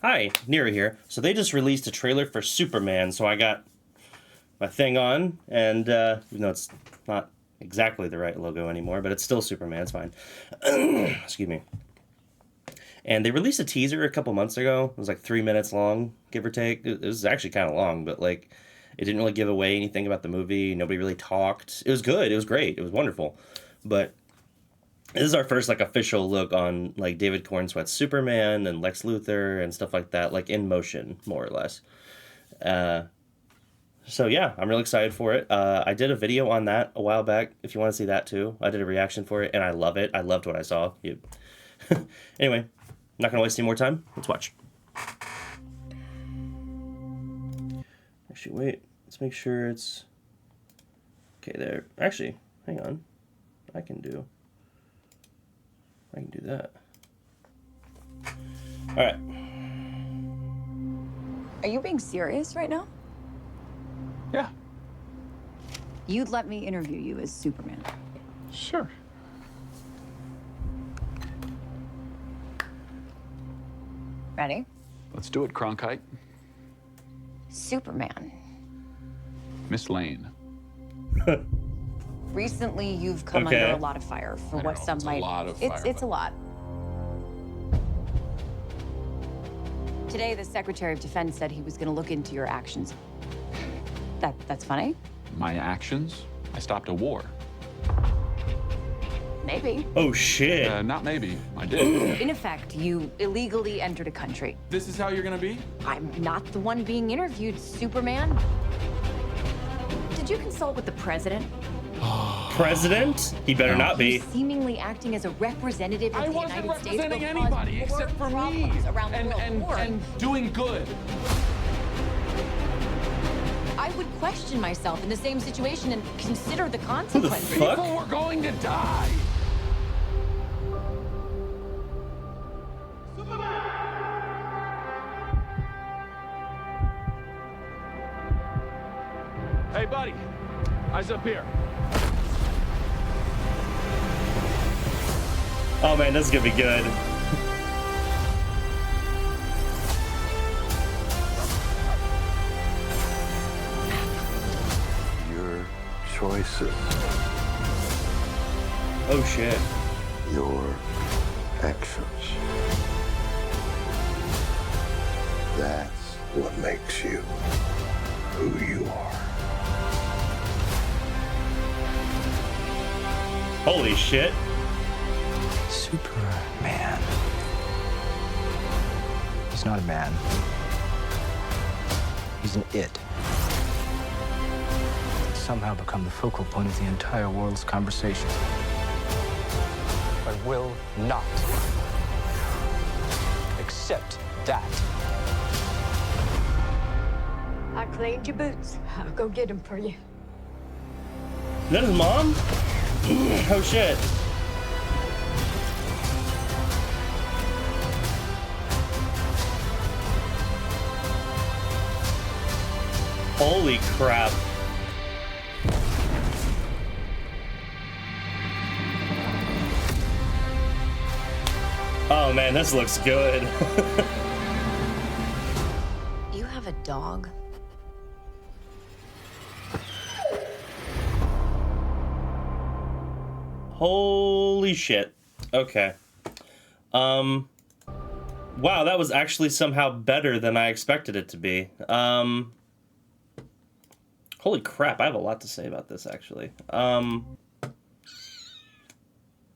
Hi, Nero here. So they just released a trailer for Superman, so I got my thing on, and even though it's not exactly the right logo anymore, but it's still Superman, it's fine. Excuse me. And they released a teaser a couple months ago. It was like 3 minutes long, give or take. It was actually kind of long, but like it didn't really give away anything about the movie. Nobody really talked. It was good. It was great. It was wonderful. But this is our first like official look on like David Cornsweet's Superman and Lex Luthor and stuff like that, like in motion, more or less. So yeah, I'm really excited for it. I did a video on that a while back. If you want to see that too, I did a reaction for it, and I love it. I loved what I saw. Anyway, I'm not gonna waste any more time. Let's watch. Actually, wait. Let's make sure it's okay there. Actually, hang on. I can do that. All right. Are you being serious right now? Yeah, You'd let me interview you as Superman. sure. Ready? Let's do it, Cronkite. Superman. Miss Lane. Recently, you've come Okay. under a lot of fire for I what know, some it's a might. lot of it's fire, it's but- a lot. Today, the Secretary of Defense said he was going to look into your actions. That's funny? My actions? I stopped a war. Maybe. Oh shit. Not maybe. I did. In effect, you illegally entered a country. This is how you're gonna be? I'm not the one being interviewed, Superman. Did you consult with the president? President? He better not be. He's seemingly acting as a representative of I the wasn't United States. representing will cause anybody more except for me. problems around the world. More. And doing good. I would question myself in the same situation and consider the Who the consequences. fuck? People were going to die. Hey, buddy. Eyes up here. Oh man, this is gonna be good. Your choices, Oh shit. your actions. That's what makes you who you are. Holy shit. Superman. He's not a man. He's an it. He's somehow become the focal point of the entire world's conversation. I will not accept that. I cleaned your boots. I'll go get them for you. Is that his mom? Oh shit. Holy crap. Oh man, this looks good. You have a dog? Holy shit. Okay. Wow, that was actually somehow better than I expected it to be. Holy crap, I have a lot to say about this actually.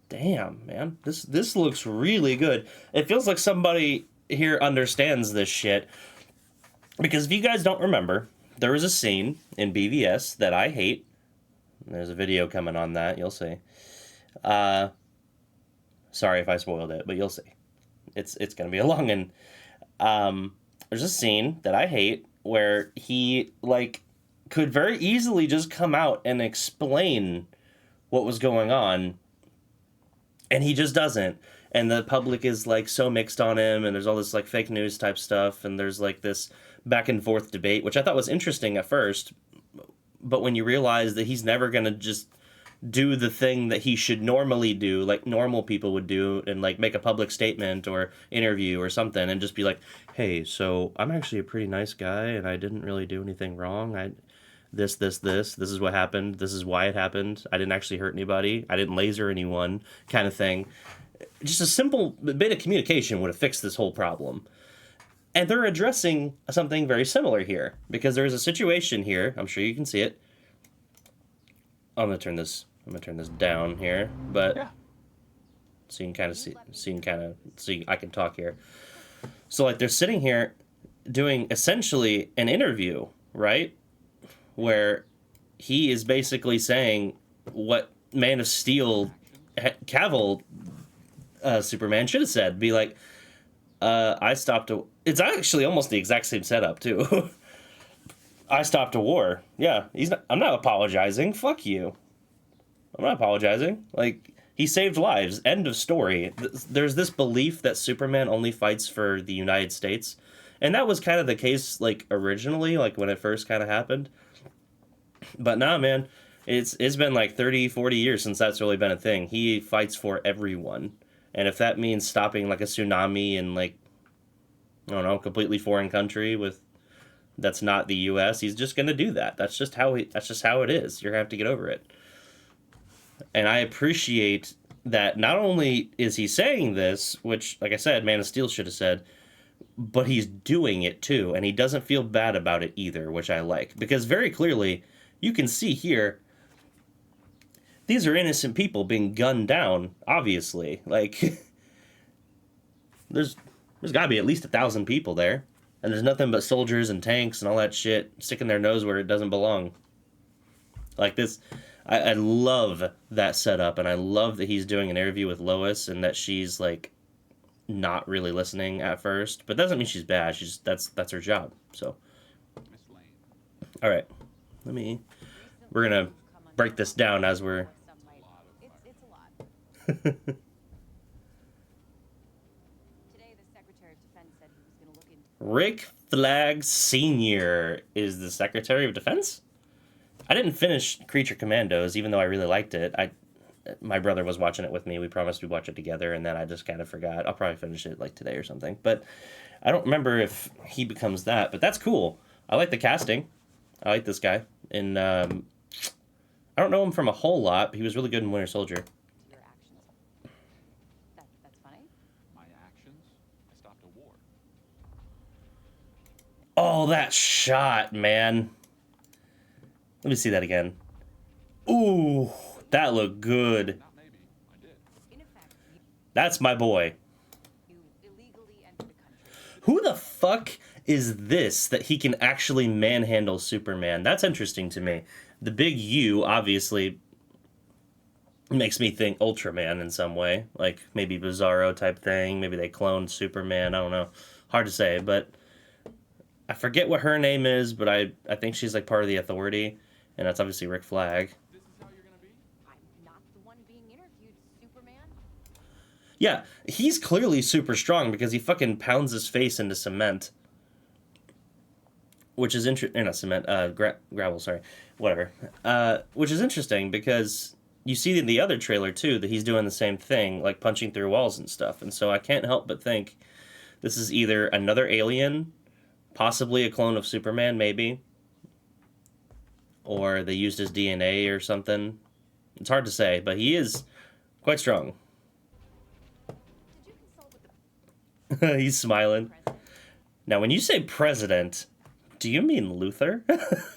Damn, man. This looks really good. It feels like somebody here understands this shit. Because if you guys don't remember, there was a scene in BVS that I hate. There's a video coming on that, you'll see. Sorry if I spoiled it, but you'll see. It's gonna be a long one. There's a scene that I hate where he like could very easily just come out and explain what was going on, and he just doesn't. And the public is like so mixed on him, and there's all this like fake news type stuff, and there's like this back and forth debate, which I thought was interesting at first, but when you realize that he's never gonna just do the thing that he should normally do, like normal people would do, and like make a public statement or interview or something, and just be like, hey, so I'm actually a pretty nice guy and I didn't really do anything wrong. This is what happened. This is why it happened. I didn't actually hurt anybody. I didn't laser anyone, kind of thing. Just a simple bit of communication would have fixed this whole problem. And they're addressing something very similar here, because there's a situation here. I'm sure you can see it. I'm gonna turn this down here, but Yeah. so you can see I can talk here. So like they're sitting here doing essentially an interview, right? Where he is basically saying what Man of Steel Cavill Superman should have said. Be like, it's actually almost the exact same setup too. I stopped a war. Yeah, I'm not apologizing. Fuck you. I'm not apologizing. Like, he saved lives. End of story. There's this belief that Superman only fights for the United States. And that was kind of the case, like, originally, like, when it first kind of happened. But nah, man. It's been like 30, 40 years since that's really been a thing. He fights for everyone. And if that means stopping, like, a tsunami in, like, I don't know, completely foreign country that's not the U.S., he's just going to do that. That's just how it is. You're going to have to get over it. And I appreciate that not only is he saying this, which, like I said, Man of Steel should have said, but he's doing it too. And he doesn't feel bad about it either, which I like. Because very clearly, you can see here, these are innocent people being gunned down, obviously. Like, there's got to be at least 1,000 people there. And there's nothing but soldiers and tanks and all that shit sticking their nose where it doesn't belong. Like this, I love that setup, and I love that he's doing an interview with Lois and that she's like not really listening at first. But that doesn't mean she's bad. That's her job. So, all right, we're gonna break this down as we're. It's a lot. Today, the Secretary of Defense said he was going to look into. Rick Flag Sr. is the Secretary of Defense? I didn't finish Creature Commandos, even though I really liked it. My brother was watching it with me. We promised we'd watch it together, and then I just kind of forgot. I'll probably finish it like today or something. But I don't remember if he becomes that. But that's cool. I like the casting. I like this guy. And I don't know him from a whole lot, but he was really good in Winter Soldier. Your actions. That's funny. My actions? I stopped a war. Oh, that shot, man. Let me see that again. Ooh, that looked good. Not maybe. I did. In effect, That's my boy. you illegally entered the country. Who the fuck is this that he can actually manhandle Superman? That's interesting to me. The big U obviously makes me think Ultraman in some way. Like maybe Bizarro type thing. Maybe they cloned Superman. I don't know. Hard to say, but I forget what her name is, but I think she's like part of the Authority. And that's obviously Rick Flag. This is how you're gonna be? I'm not the one being interviewed, Superman. Yeah, he's clearly super strong because he fucking pounds his face into cement. Which is interesting. Not cement, gravel, sorry. Whatever. Which is interesting because you see in the other trailer too that he's doing the same thing, like punching through walls and stuff. And so I can't help but think this is either another alien, possibly a clone of Superman, maybe. Or they used his DNA or something. It's hard to say, but he is quite strong. Did you consult with the He's smiling. president? Now, when you say president, do you mean Luther?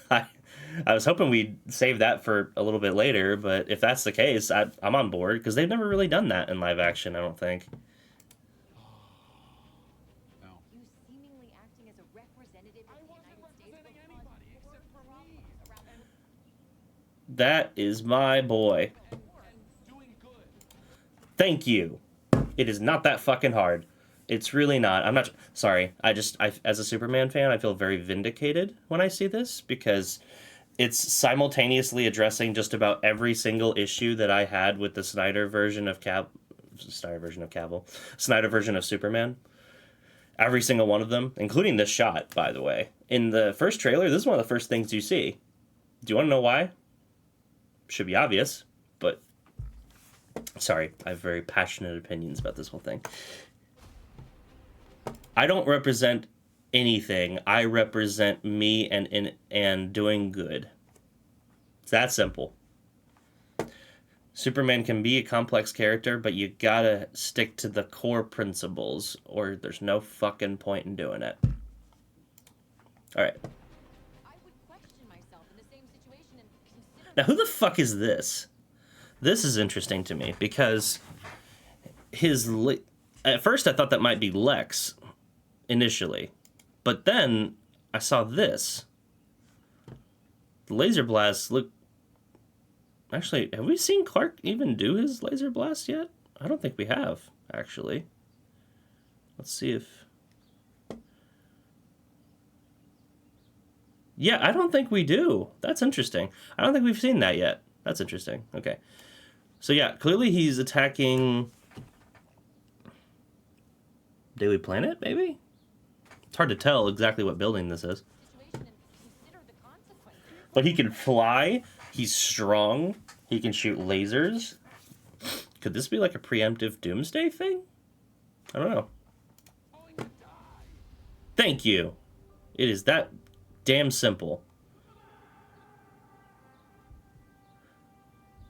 I was hoping we'd save that for a little bit later, but if that's the case, I'm on board, because they've never really done that in live action, I don't think. No. You seemingly acting as a representative of the United States will cause more problems around the That is my boy. And doing good. Thank you. It is not that fucking hard. It's really not. I'm not... Sorry. I as a Superman fan, I feel very vindicated when I see this, because it's simultaneously addressing just about every single issue that I had with the Snyder version of Snyder version of Superman. Every single one of them, including this shot, by the way. In the first trailer, this is one of the first things you see. Do you want to know why? Should be obvious. Sorry, I have very passionate opinions about this whole thing. I don't represent anything. I represent me and doing good. It's that simple. Superman can be a complex character, but you gotta stick to the core principles, or there's no fucking point in doing it. Alright. I would question myself in the same situation and consider. Now, who the fuck is this? This is interesting to me, because at first I thought that might be Lex, initially. But then I saw this. The laser blasts look... Actually, have we seen Clark even do his laser blast yet? I don't think we have, actually. Let's see if... Yeah, I don't think we do. That's interesting. I don't think we've seen that yet. That's interesting. Okay. So yeah, clearly he's attacking... Daily Planet, maybe? It's hard to tell exactly what building this is. But he can fly. He's strong. He can shoot lasers. Could this be like a preemptive doomsday thing? I don't know. Thank you. It is that damn simple.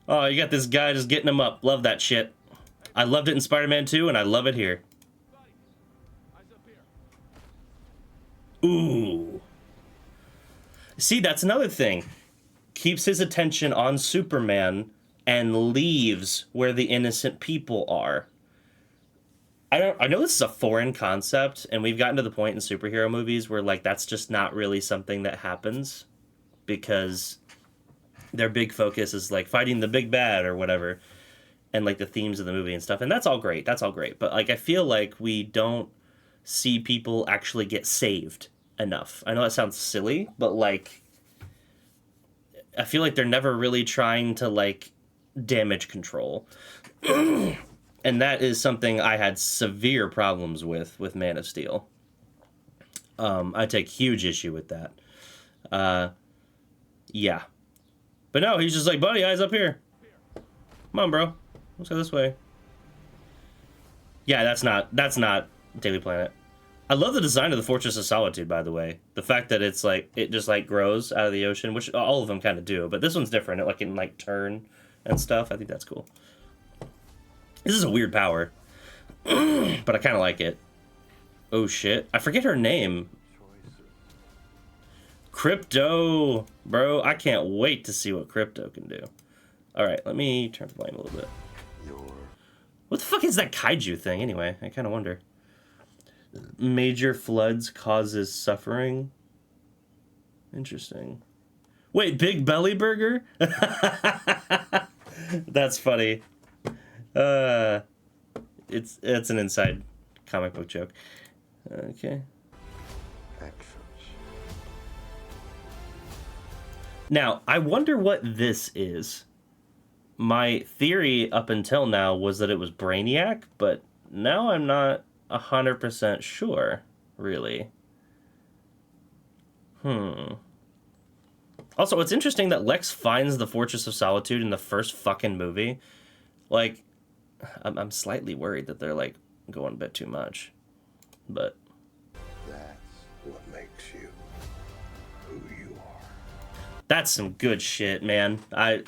Oh, you got this guy just getting him up. Love that shit. I loved it in Spider-Man 2, and I love it here. Ooh. See, that's another thing. Keeps his attention on Superman and leaves where the innocent people are. I know this is a foreign concept, and we've gotten to the point in superhero movies where, like, that's just not really something that happens because their big focus is, like, fighting the big bad or whatever, and, like, the themes of the movie and stuff, and that's all great. That's all great. But, like, I feel like we don't see people actually get saved enough. I know that sounds silly, but, like, I feel like they're never really trying to, like, damage control. And that is something I had severe problems with Man of Steel. I take huge issue with that. Yeah. But no, he's just like, buddy, eyes up here. Come on, bro. Let's go this way. Yeah, that's not Daily Planet. I love the design of the Fortress of Solitude, by the way. The fact that it's like, it just like grows out of the ocean, which all of them kind of do, but this one's different. It can like turn and stuff. I think that's cool. This is a weird power, but I kind of like it. Oh shit. I forget her name. Crypto. Bro, I can't wait to see what Crypto can do. Alright, let me turn the volume a little bit. What the fuck is that kaiju thing anyway? I kind of wonder. Major floods causes suffering. Interesting. Wait, Big Belly Burger? That's funny. It's an inside comic book joke. Okay. Now, I wonder what this is. My theory up until now was that it was Brainiac, but now I'm not 100% sure, really. Also, it's interesting that Lex finds the Fortress of Solitude in the first fucking movie. Like, I'm slightly worried that they're, like, going a bit too much. But That's what makes you who you are. that's some good shit, man. A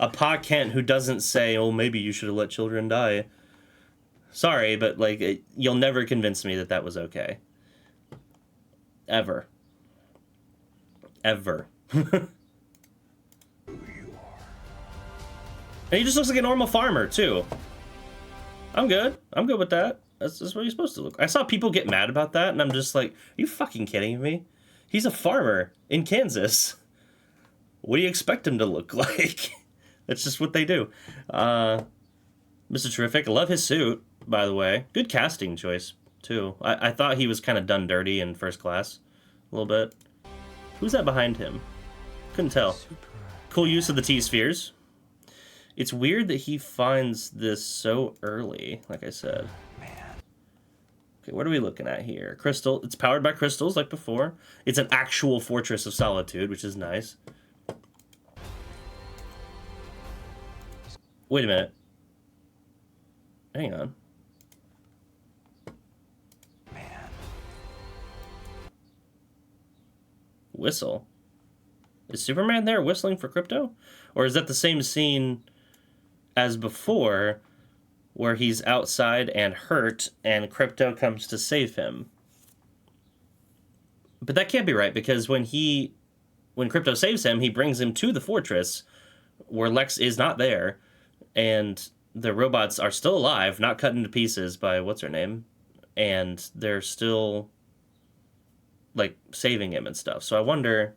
Pa Kent who doesn't say, oh, maybe you should have let children die. Sorry, but, like, you'll never convince me that that was okay. Ever. Ever. And he just looks like a normal farmer, too. I'm good. I'm good with that. That's what he's supposed to look. I saw people get mad about that, and I'm just like, are you fucking kidding me? He's a farmer in Kansas. What do you expect him to look like? That's just what they do. Mr. Terrific. I love his suit, by the way. Good casting choice, too. I thought he was kind of done dirty in First Class. A little bit. Who's that behind him? Couldn't tell. Cool use of the T-spheres. It's weird that he finds this so early, like I said. Okay, what are we looking at here? Crystal. It's powered by crystals, like before. It's an actual Fortress of Solitude, which is nice. Wait a minute. Hang on. Man. Whistle. Is Superman there whistling for Crypto? Or is that the same scene as before where he's outside and hurt and Crypto comes to save him? But that can't be right, because when Crypto saves him, he brings him to the fortress where Lex is not there, and the robots are still alive, not cut into pieces by what's her name, and they're still like saving him and stuff. So I wonder,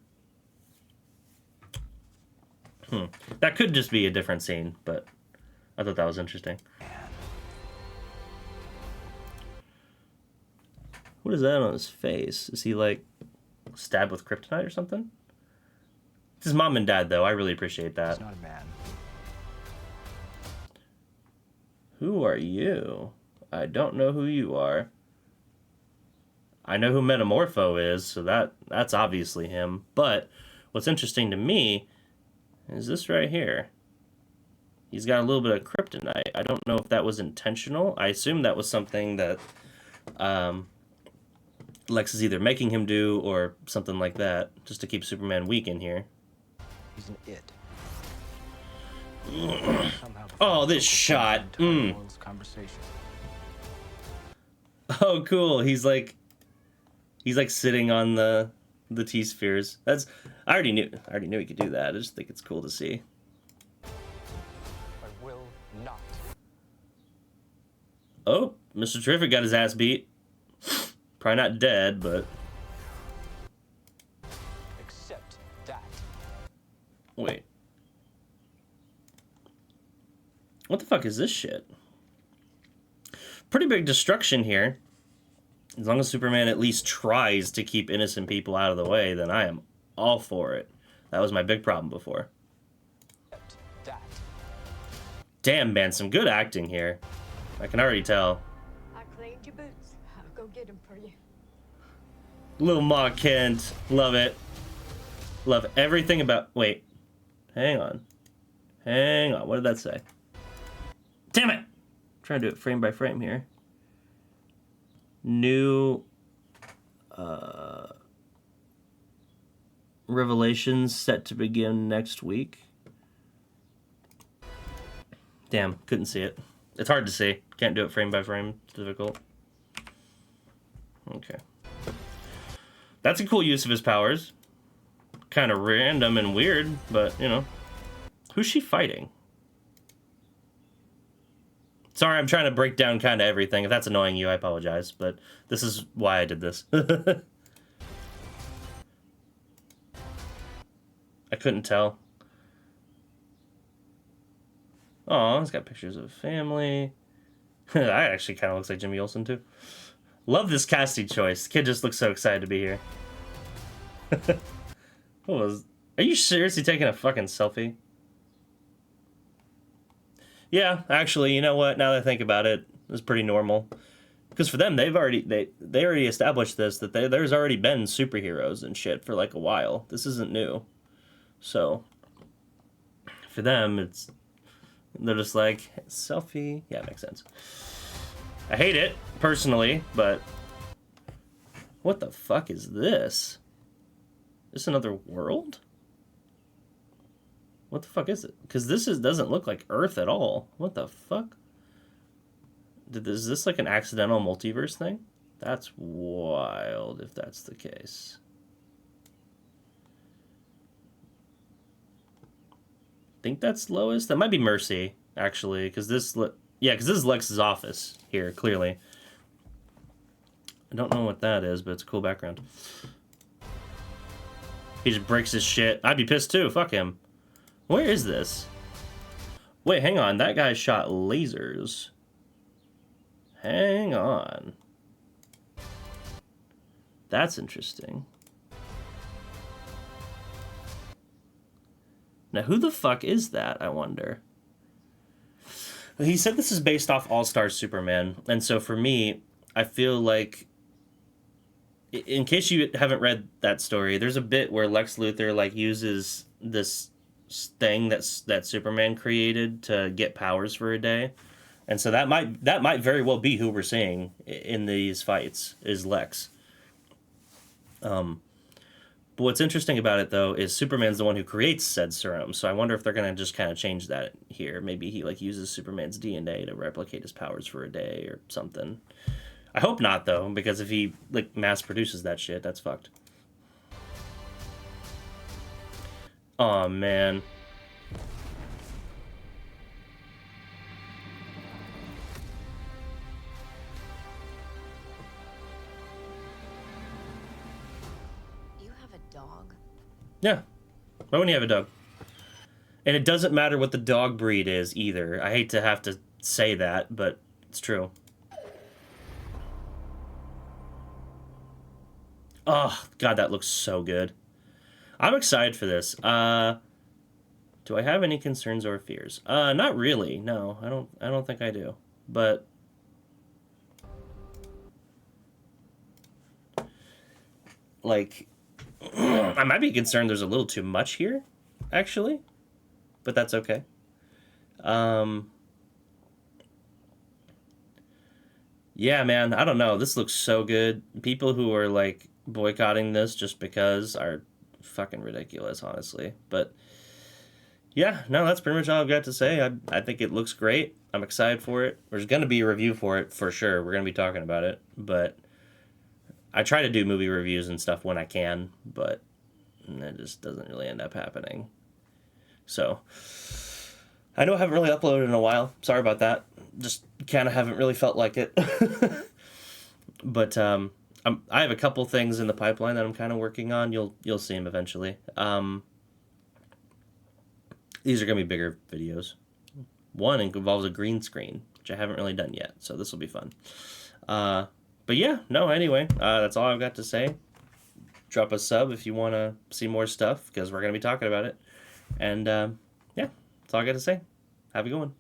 that could just be a different scene, but I thought that was interesting. What is that on his face? Is he like stabbed with kryptonite or something? It's his mom and dad, though. I really appreciate that. He's not a man. Who are you? I don't know who you are. I know who Metamorpho is, so that's obviously him. But what's interesting to me is this right here. He's got a little bit of kryptonite. I don't know if that was intentional. I assume that was something that Lex is either making him do or something like that, just to keep Superman weak in here. He's an it. Oh, this shot. World's conversation. Oh, cool. He's like sitting on the T-spheres. I already knew he could do that. I just think it's cool to see. I will not. Oh, Mr. Terrific got his ass beat. Probably not dead, but Accept that. wait. What the fuck is this shit? Pretty big destruction here. As long as Superman at least tries to keep innocent people out of the way, then I am all for it. That was my big problem before. Accept that. Damn, man, some good acting here. I can already tell. I cleaned your boots. I'll go get them for you. Little Ma Kent. Love it. Love everything about... Wait. Hang on. Hang on. What did that say? Damn it! I'm trying to do it frame by frame here. New... Revelations set to begin next week. Damn, couldn't see it. It's hard to see. Can't do it frame by frame. It's difficult. Okay. That's a cool use of his powers. Kind of random and weird, but, you know. Who's she fighting? Sorry, I'm trying to break down kind of everything. If that's annoying you, I apologize, but this is why I did this. I couldn't tell. Oh, he's got pictures of family. That actually kind of looks like Jimmy Olsen, too. Love this casting choice. The kid just looks so excited to be here. Are you seriously taking a fucking selfie? Yeah, actually, you know what? Now that I think about it, it's pretty normal. Because for them, they already established this, that there's already been superheroes and shit for like a while. This isn't new. So, for them, they're just like, selfie. Yeah, it makes sense. I hate it, personally, but what the fuck is this? Is this another world? What the fuck is it? Because doesn't look like Earth at all. What the fuck? Is this like an accidental multiverse thing? That's wild if that's the case. Think that's Lois? That might be Mercy, actually, because this is Lex's office here, clearly. I don't know what that is, but it's a cool background. He just breaks his shit. I'd be pissed too. Fuck him. Where is this? Wait, hang on. That guy shot lasers. Hang on. That's interesting. Now, who the fuck is that, I wonder? He said this is based off All-Star Superman, and so for me, I feel like, in case you haven't read that story, there's a bit where Lex Luthor, like, uses this thing that Superman created to get powers for a day, And so that might very well be who we're seeing in these fights is Lex. But what's interesting about it, though, is Superman's the one who creates said serum. So I wonder if they're going to just kind of change that here. Maybe he, like, uses Superman's DNA to replicate his powers for a day or something. I hope not, though, because if he, like, mass produces that shit, that's fucked. Aw, man. You have a dog? Yeah. Why wouldn't you have a dog? And it doesn't matter what the dog breed is, either. I hate to have to say that, but it's true. Oh, God, that looks so good. I'm excited for this. Do I have any concerns or fears? Not really. No, I don't think I do. But like I might be concerned there's a little too much here, actually. But that's okay. Yeah, man, I don't know. This looks so good. People who are like boycotting this just because are fucking ridiculous, honestly. But yeah, no, that's pretty much all I've got to say. I think it looks great. I'm excited for it. There's going to be a review for it for sure. We're going to be talking about it. But I try to do movie reviews and stuff when I can, but it just doesn't really end up happening. So I know I haven't really uploaded in a while. Sorry about that. Just kind of haven't really felt like it. But I have a couple things in the pipeline that I'm kind of working on. You'll see them eventually. These are going to be bigger videos. One involves a green screen, which I haven't really done yet, so this will be fun. But yeah, no, anyway, that's all I've got to say. Drop a sub if you want to see more stuff, because we're going to be talking about it. And yeah, that's all I got to say. Have a good one.